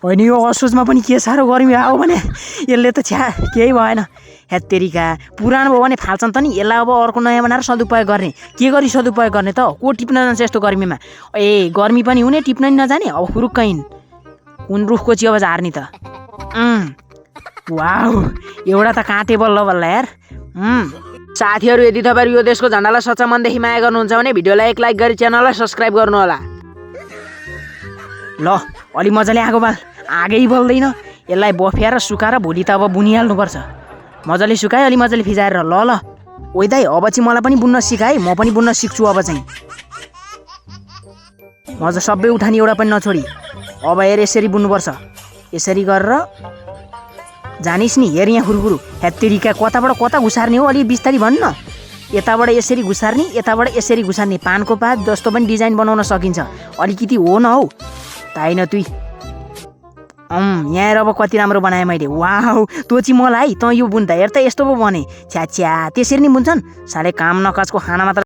होइन यो असोजमा पनि के साह्रो गर्मी आयो भने यसले त छ्या केही भएन। हेत्तेरिका पुरानो भयो भने फाल्छन् त नि, यसलाई अब अर्को नयाँ बनाएर सदुपयोग गर्ने। के गरी सदुपयोग गर्ने त? को टिप्न जान्छ यस्तो गर्मीमा? ए गर्मी पनि हुने टिप्न नि नजाने, अब हुरुक्कैन कुन रुखको चाहिँ अब झार्ने त? वाउ एउटा त काँटे बल्ल बल्ल यार। साथीहरू यदि तपाईँहरू यो देशको झन्डालाई सच्चा मनदेखि माया गर्नुहुन्छ भने भिडियोलाई एक लाइक गरी च्यानललाई सब्सक्राइब गर्नु होला। ल अलि मजाले आगो बाल, आगै बल्दैन। यसलाई बफ्याएर सुकाएर भोलि त अब बुनिहाल्नुपर्छ। मजाले सुकाए अलि मजाले फिजाएर। ल ल ओइ दाइ अब चाहिँ मलाई पनि बुन्न सिकाए, म पनि बुन्न सिक्छु अब चाहिँ। मजा सबै उठानी एउटा पनि नछोडी। अब हेर यसरी बुन्नुपर्छ, यसरी गरेर जानिस् नि। हेर यहाँ हुरुहुरु हेत्तेरिका कताबाट कता घुसार्ने हो? अलि बिस्तारी भन्न। यताबाट यसरी घुसार्ने, यताबाट यसरी घुसार्ने। पानको पात जस्तो पनि डिजाइन बनाउन सकिन्छ। अलिकति हो न हौ ताइन तुई। यहाँ अब कति राम्रो बनाएँ मैले। वाउ तँ चाहिँ मलाई तँ यो बुन्दा हेर त यस्तो पो बने। छ्या छ्या त्यसरी नि बुन्छन् साले? काम नकाजको खाना मात्र